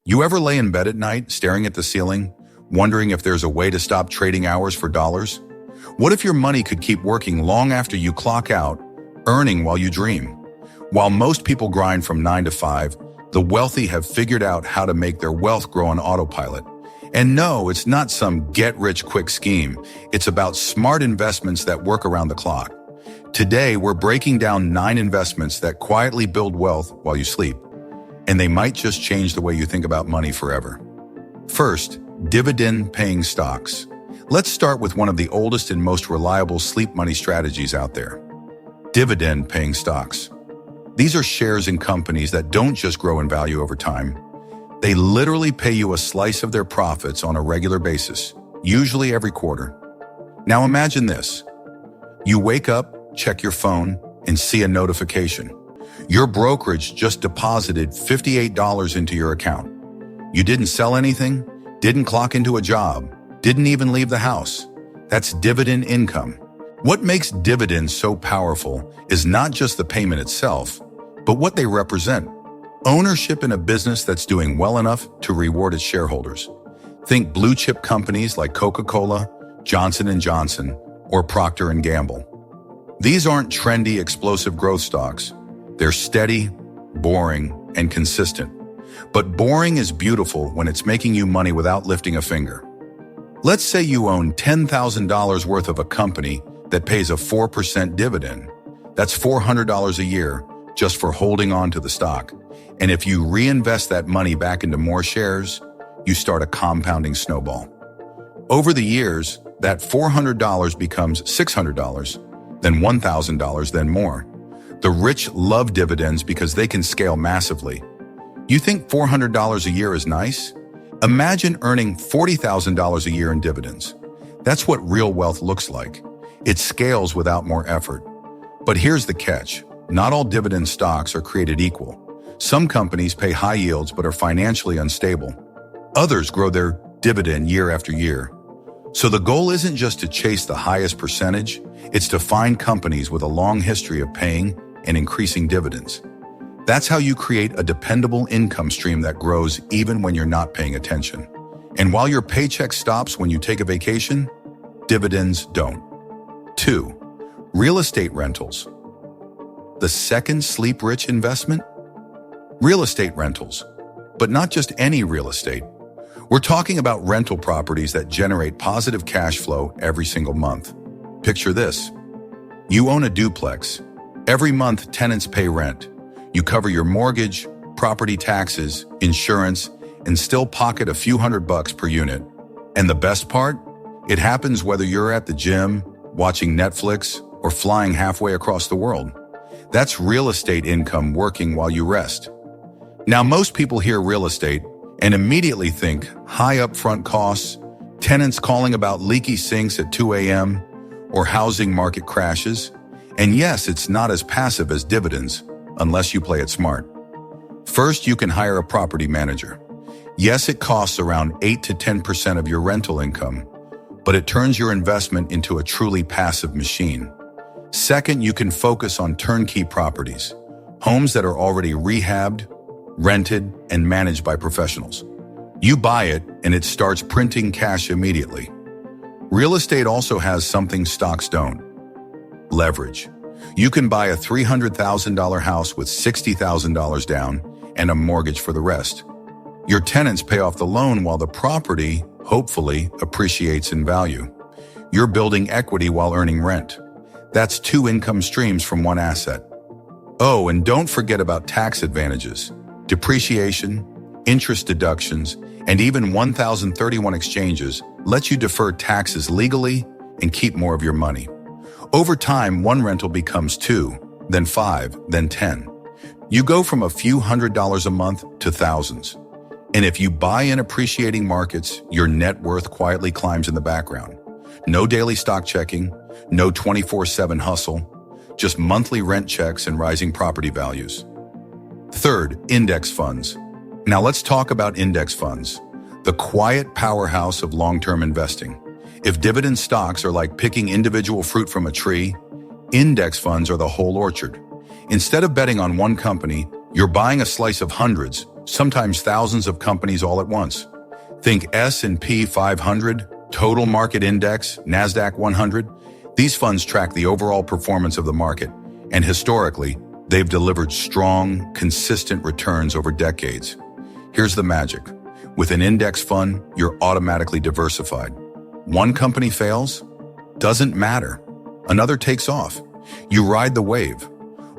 You ever lay in bed at night, staring at the ceiling, wondering if there's a way to stop trading hours for dollars? What if your money could keep working long after you clock out, earning while you dream? While most people grind from 9 to 5, the wealthy have figured out how to make their wealth grow on autopilot. And no, it's not some get-rich-quick scheme. It's about smart investments that work around the clock. Today, we're breaking down 9 investments that quietly build wealth while you sleep. And they might just change the way you think about money forever. First, dividend-paying stocks. Let's start with one of the oldest and most reliable sleep money strategies out there. Dividend-paying stocks. These are shares in companies that don't just grow in value over time. They literally pay you a slice of their profits on a regular basis, usually every quarter. Now imagine this. You wake up, check your phone, and see a notification. Your brokerage just deposited $58 into your account. You didn't sell anything, didn't clock into a job, didn't even leave the house. That's dividend income. What makes dividends so powerful is not just the payment itself, but what they represent. Ownership in a business that's doing well enough to reward its shareholders. Think blue chip companies like Coca-Cola, Johnson & Johnson, or Procter & Gamble. These aren't trendy, explosive growth stocks. They're steady, boring, and consistent. But boring is beautiful when it's making you money without lifting a finger. Let's say you own $10,000 worth of a company that pays a 4% dividend. That's $400 a year just for holding on to the stock. And if you reinvest that money back into more shares, you start a compounding snowball. Over the years, that $400 becomes $600, then $1,000, then more. The rich love dividends because they can scale massively. You think $400 a year is nice? Imagine earning $40,000 a year in dividends. That's what real wealth looks like. It scales without more effort. But here's the catch. Not all dividend stocks are created equal. Some companies pay high yields but are financially unstable. Others grow their dividend year after year. So the goal isn't just to chase the highest percentage, it's to find companies with a long history of paying and increasing dividends. That's how you create a dependable income stream that grows even when you're not paying attention. And while your paycheck stops when you take a vacation, dividends don't. 2. Real estate rentals. The second sleep-rich investment? Real estate rentals. But not just any real estate. We're talking about rental properties that generate positive cash flow every single month. Picture this. You own a duplex. Every month, tenants pay rent. You cover your mortgage, property taxes, insurance, and still pocket a few $100 per unit. And the best part? It happens whether you're at the gym, watching Netflix, or flying halfway across the world. That's real estate income working while you rest. Now, most people hear real estate and immediately think high upfront costs, tenants calling about leaky sinks at 2 a.m., or housing market crashes. And yes, it's not as passive as dividends, unless you play it smart. First, you can hire a property manager. Yes, it costs around 8 to 10% of your rental income, but it turns your investment into a truly passive machine. Second, you can focus on turnkey properties, homes that are already rehabbed, rented, and managed by professionals. You buy it, and it starts printing cash immediately. Real estate also has something stocks don't. Leverage. You can buy a $300,000 house with $60,000 down and a mortgage for the rest. Your tenants pay off the loan while the property, hopefully, appreciates in value. You're building equity while earning rent. That's 2 income streams from one asset. Oh, and don't forget about tax advantages. Depreciation, interest deductions, and even 1031 exchanges let you defer taxes legally and keep more of your money. Over time, one rental becomes 2, then 5, then 10. You go from a few $100s a month to thousands. And if you buy in appreciating markets, your net worth quietly climbs in the background. No daily stock checking, no 24/7 hustle, just monthly rent checks and rising property values. Third, index funds. Now let's talk about index funds, the quiet powerhouse of long-term investing. If dividend stocks are like picking individual fruit from a tree, index funds are the whole orchard. Instead of betting on one company, you're buying a slice of hundreds, sometimes thousands of companies all at once. Think S&P 500, Total Market Index, NASDAQ 100. These funds track the overall performance of the market, and historically, they've delivered strong, consistent returns over decades. Here's the magic. With an index fund, you're automatically diversified. One company fails? Doesn't matter. Another takes off. You ride the wave.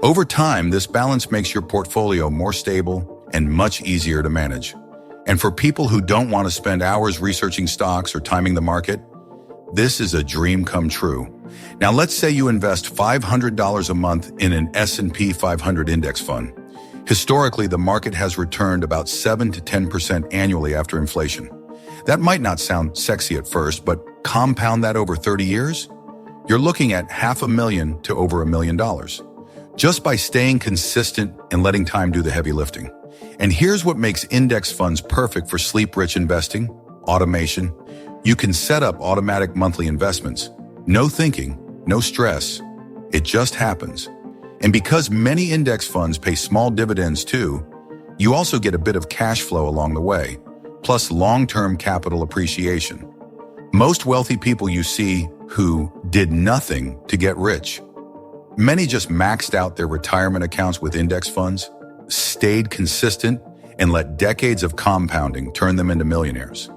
Over time, this balance makes your portfolio more stable and much easier to manage. And for people who don't want to spend hours researching stocks or timing the market, this is a dream come true. Now let's say you invest $500 a month in an S&P 500 index fund. Historically, the market has returned about 7 to 10% annually after inflation. That might not sound sexy at first, but compound that over 30 years, you're looking at $500,000 to over $1 million, just by staying consistent and letting time do the heavy lifting. And here's what makes index funds perfect for sleep-rich investing: automation. You can set up automatic monthly investments. No thinking, no stress. It just happens. And because many index funds pay small dividends too, you also get a bit of cash flow along the way, plus long-term capital appreciation. Most wealthy people you see who did nothing to get rich. Many just maxed out their retirement accounts with index funds, stayed consistent, and let decades of compounding turn them into millionaires.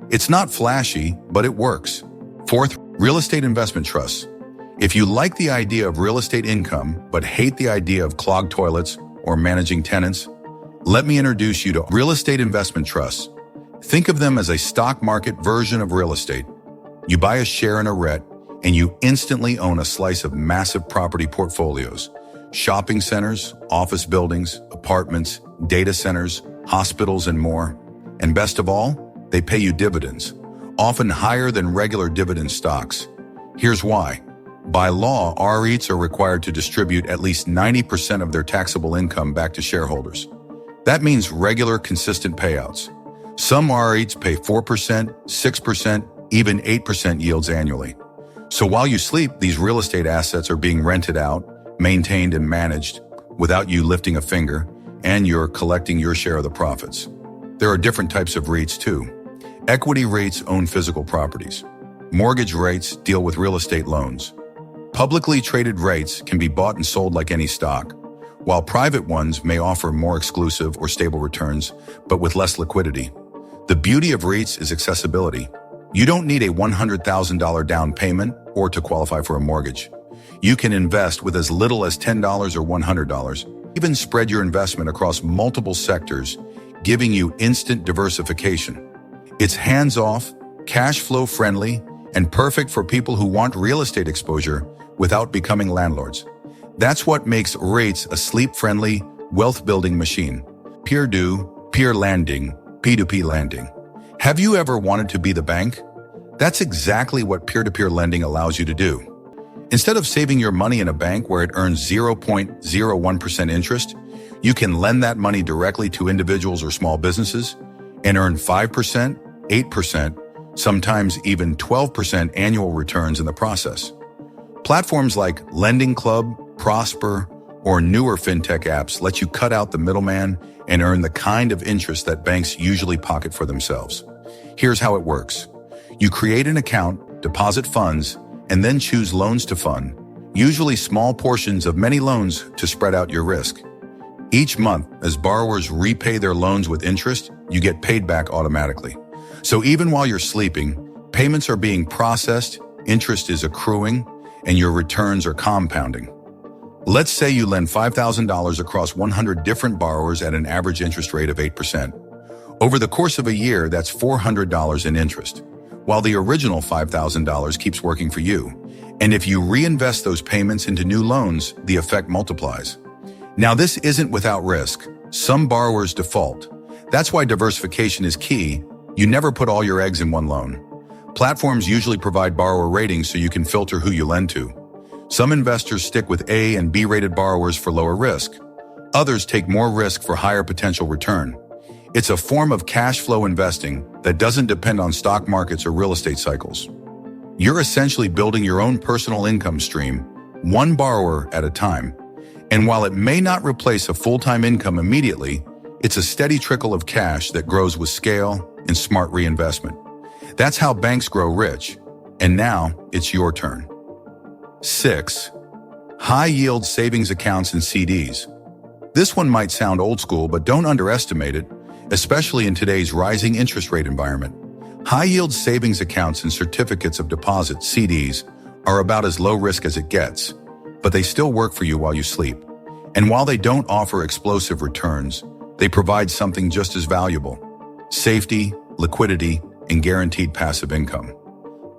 It's not flashy, but it works. Fourth, real estate investment trusts. If you like the idea of real estate income, but hate the idea of clogged toilets or managing tenants, let me introduce you to real estate investment trusts. Think of them as a stock market version of real estate. You buy a share in a REIT, and you instantly own a slice of massive property portfolios: shopping centers, office buildings, apartments, data centers, hospitals, and more. And best of all, they pay you dividends, often higher than regular dividend stocks. Here's why. By law, REITs are required to distribute at least 90% of their taxable income back to shareholders. That means regular, consistent payouts. Some REITs pay 4%, 6%, even 8% yields annually. So while you sleep, these real estate assets are being rented out, maintained, and managed without you lifting a finger, and you're collecting your share of the profits. There are different types of REITs too. Equity REITs own physical properties. Mortgage REITs deal with real estate loans. Publicly traded REITs can be bought and sold like any stock, while private ones may offer more exclusive or stable returns, but with less liquidity. The beauty of REITs is accessibility. You don't need a $100,000 down payment or to qualify for a mortgage. You can invest with as little as $10 or $100. Even spread your investment across multiple sectors, giving you instant diversification. It's hands-off, cash flow friendly, and perfect for people who want real estate exposure without becoming landlords. That's what makes REITs a sleep-friendly, wealth-building machine. Peer-to-peer lending, P2P lending. Have you ever wanted to be the bank? That's exactly what peer-to-peer lending allows you to do. Instead of saving your money in a bank where it earns 0.01% interest, you can lend that money directly to individuals or small businesses and earn 5%, 8%, sometimes even 12% annual returns in the process. Platforms like Lending Club, Prosper, or newer fintech apps let you cut out the middleman and earn the kind of interest that banks usually pocket for themselves. Here's how it works. You create an account, deposit funds, and then choose loans to fund, usually small portions of many loans to spread out your risk. Each month, as borrowers repay their loans with interest, you get paid back automatically. So even while you're sleeping, payments are being processed, interest is accruing, and your returns are compounding. Let's say you lend $5,000 across 100 different borrowers at an average interest rate of 8%. Over the course of a year, that's $400 in interest, while the original $5,000 keeps working for you. And if you reinvest those payments into new loans, the effect multiplies. Now, this isn't without risk. Some borrowers default. That's why diversification is key. You never put all your eggs in one loan. Platforms usually provide borrower ratings so you can filter who you lend to. Some investors stick with A and B-rated borrowers for lower risk. Others take more risk for higher potential return. It's a form of cash flow investing that doesn't depend on stock markets or real estate cycles. You're essentially building your own personal income stream, one borrower at a time. And while it may not replace a full-time income immediately, It's a steady trickle of cash that grows with scale and smart reinvestment. That's how banks grow rich. And now, it's your turn. 6. High-yield savings accounts and CDs. This one might sound old school, but don't underestimate it, especially in today's rising interest rate environment. High-yield savings accounts and certificates of deposit, CDs, are about as low risk as it gets, but they still work for you while you sleep. And while they don't offer explosive returns, they provide something just as valuable: safety, liquidity, and guaranteed passive income.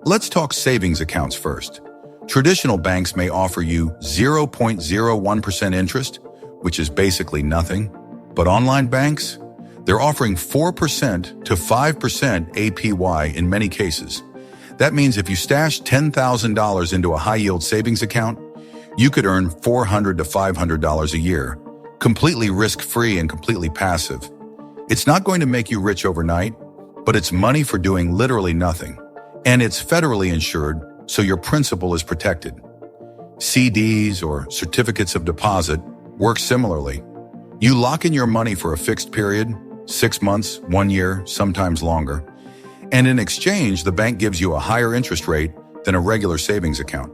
Let's talk savings accounts first. Traditional banks may offer you 0.01% interest, which is basically nothing, but online banks, they're offering 4% to 5% APY in many cases. That means if you stash $10,000 into a high-yield savings account, you could earn $400 to $500 a year, completely risk-free and completely passive. It's not going to make you rich overnight, but it's money for doing literally nothing. And it's federally insured, so your principal is protected. CDs, or certificates of deposit, work similarly. You lock in your money for a fixed period, 6 months, 1 year, sometimes longer. And in exchange, the bank gives you a higher interest rate than a regular savings account.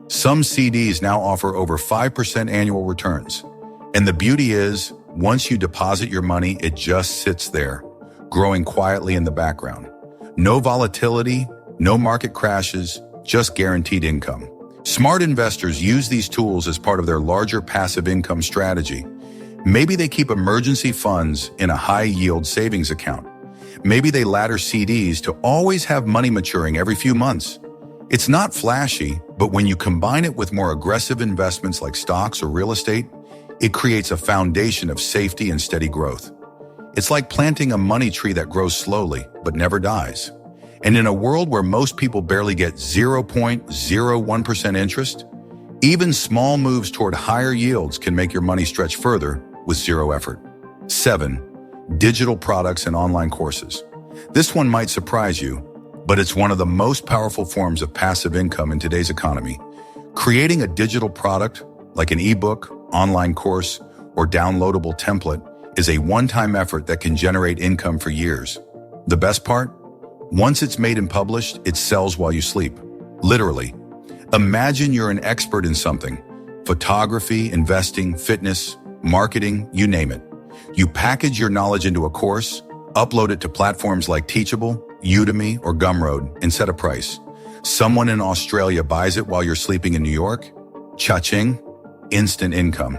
Some CDs now offer over 5% annual returns. And the beauty is, once you deposit your money, it just sits there, growing quietly in the background. No volatility, no market crashes, just guaranteed income. Smart investors use these tools as part of their larger passive income strategy. Maybe they keep emergency funds in a high-yield savings account. Maybe they ladder CDs to always have money maturing every few months. It's not flashy, but when you combine it with more aggressive investments like stocks or real estate, it creates a foundation of safety and steady growth. It's like planting a money tree that grows slowly, but never dies. And in a world where most people barely get 0.01% interest, even small moves toward higher yields can make your money stretch further with zero effort. 7. Digital products and online courses. This one might surprise you, but it's one of the most powerful forms of passive income in today's economy. Creating a digital product, like an ebook, online course, or downloadable template, is a one-time effort that can generate income for years. The best part? Once it's made and published, it sells while you sleep. Literally. Imagine you're an expert in something: photography, investing, fitness, marketing, you name it. You package your knowledge into a course, upload it to platforms like Teachable, Udemy, or Gumroad, and set a price. Someone in Australia buys it while you're sleeping in New York. Cha-ching, instant income.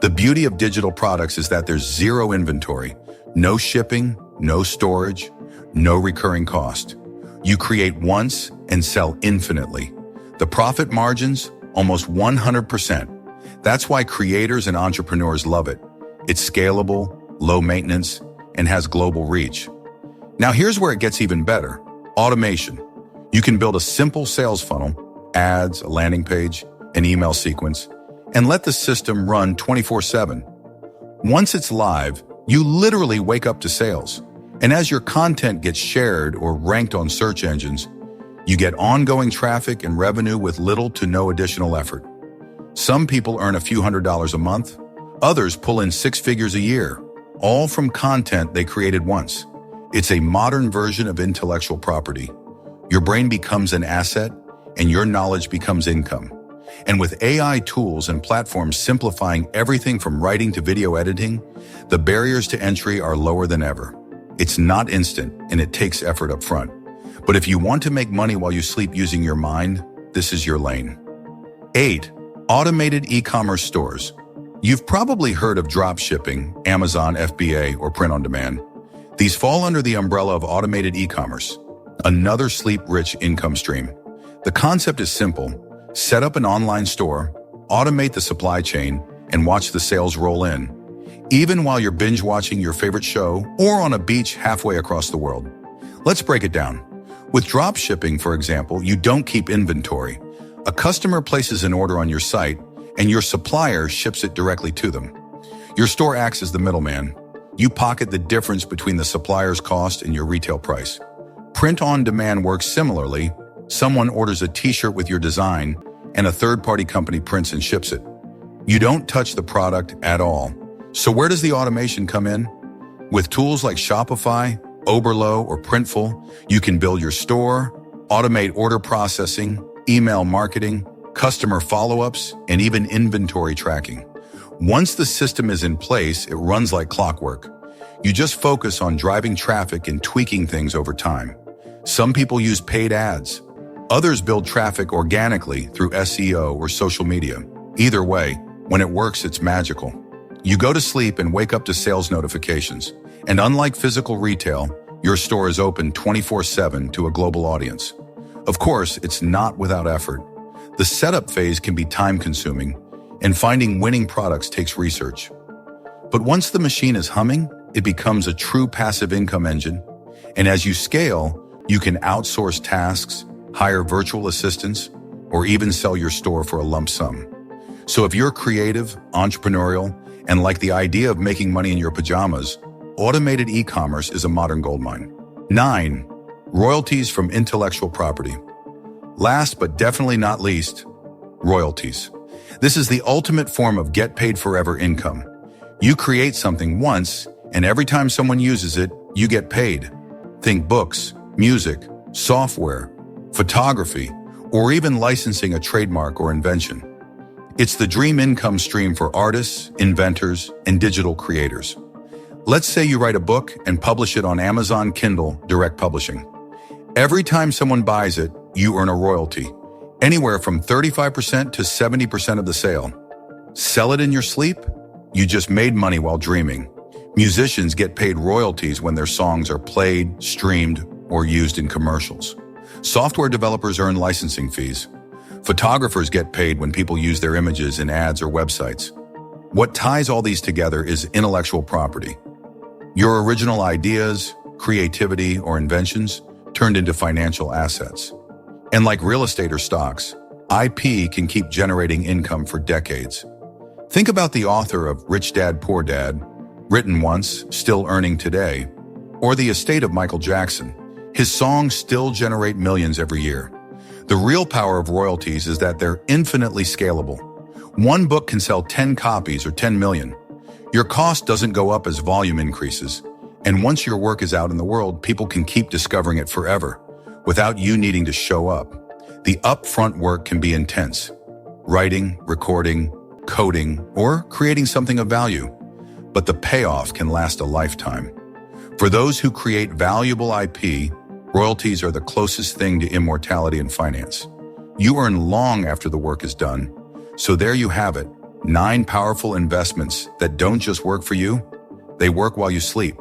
The beauty of digital products is that there's zero inventory, no shipping, no storage, no recurring cost. You create once and sell infinitely. The profit margins, almost 100%. That's why creators and entrepreneurs love it. It's scalable, low maintenance, and has global reach. Now here's where it gets even better: automation. You can build a simple sales funnel, ads, a landing page, an email sequence, and let the system run 24/7. Once it's live, you literally wake up to sales. And as your content gets shared or ranked on search engines, you get ongoing traffic and revenue with little to no additional effort. Some people earn a few $100s a month. Others pull in 6 figures a year, all from content they created once. It's a modern version of intellectual property. Your brain becomes an asset, and your knowledge becomes income. And with AI tools and platforms simplifying everything from writing to video editing, the barriers to entry are lower than ever. It's not instant, and it takes effort up front. But if you want to make money while you sleep using your mind, this is your lane. 8. Automated e-commerce stores. You've probably heard of drop shipping, Amazon, FBA, or print on demand. These fall under the umbrella of automated e-commerce, another sleep-rich income stream. The concept is simple: set up an online store, automate the supply chain, and watch the sales roll in, even while you're binge-watching your favorite show or on a beach halfway across the world. Let's break it down. With drop shipping, for example, you don't keep inventory. A customer places an order on your site, and your supplier ships it directly to them. Your store acts as the middleman. You pocket the difference between the supplier's cost and your retail price. Print on demand works similarly. Someone orders a t-shirt with your design, and a third-party company prints and ships it. You don't touch the product at all. So where does the automation come in? With tools like Shopify, Oberlo, or Printful, you can build your store, automate order processing, email marketing, customer follow-ups, and even inventory tracking. Once the system is in place, it runs like clockwork. You just focus on driving traffic and tweaking things over time. Some people use paid ads. Others build traffic organically through SEO or social media. Either way, when it works, it's magical. You go to sleep and wake up to sales notifications. And unlike physical retail, your store is open 24/7 to a global audience. Of course, it's not without effort. The setup phase can be time-consuming, and finding winning products takes research. But once the machine is humming, it becomes a true passive income engine. And as you scale, you can outsource tasks, hire virtual assistants, or even sell your store for a lump sum. So if you're creative, entrepreneurial, and like the idea of making money in your pajamas, automated e-commerce is a modern goldmine. 9. Royalties from intellectual property. Last but definitely not least, royalties. This is the ultimate form of get paid forever income. You create something once, and every time someone uses it, you get paid. Think books, music, software, photography, or even licensing a trademark or invention. It's the dream income stream for artists, inventors, and digital creators. Let's say you write a book and publish it on Amazon Kindle Direct Publishing. Every time someone buys it, you earn a royalty, anywhere from 35% to 70% of the sale. Sell it in your sleep? You just made money while dreaming. Musicians get paid royalties when their songs are played, streamed, or used in commercials. Software developers earn licensing fees. Photographers get paid when people use their images in ads or websites. What ties all these together is intellectual property. Your original ideas, creativity, or inventions turned into financial assets. And like real estate or stocks, IP can keep generating income for decades. Think about the author of Rich Dad, Poor Dad, written once, still earning today, or The Estate of Michael Jackson. His songs still generate millions every year. The real power of royalties is that they're infinitely scalable. One book can sell 10 copies or 10 million. Your cost doesn't go up as volume increases. And once your work is out in the world, people can keep discovering it forever, without you needing to show up. The upfront work can be intense. Writing, recording, coding, or creating something of value. But the payoff can last a lifetime. For those who create valuable IP, royalties are the closest thing to immortality in finance. You earn long after the work is done. So there you have it, 9 powerful investments that don't just work for you, they work while you sleep.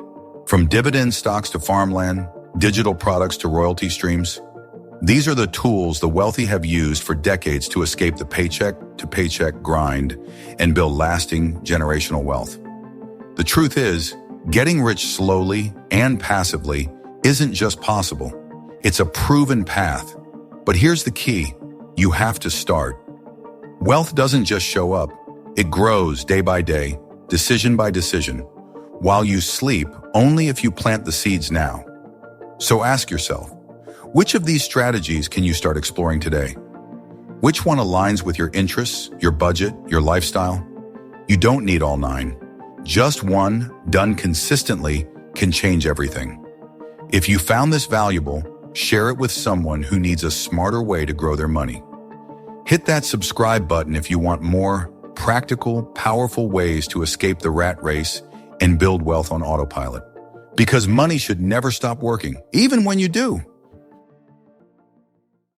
From dividend stocks to farmland, digital products to royalty streams, these are the tools the wealthy have used for decades to escape the paycheck-to-paycheck grind and build lasting generational wealth. The truth is, getting rich slowly and passively isn't just possible. It's a proven path. But here's the key. You have to start. Wealth doesn't just show up. It grows day by day, decision by decision. While you sleep, only if you plant the seeds now. So ask yourself, which of these strategies can you start exploring today? Which one aligns with your interests, your budget, your lifestyle? You don't need all 9. Just one, done consistently, can change everything. If you found this valuable, share it with someone who needs a smarter way to grow their money. Hit that subscribe button if you want more practical, powerful ways to escape the rat race and build wealth on autopilot. Because money should never stop working, even when you do.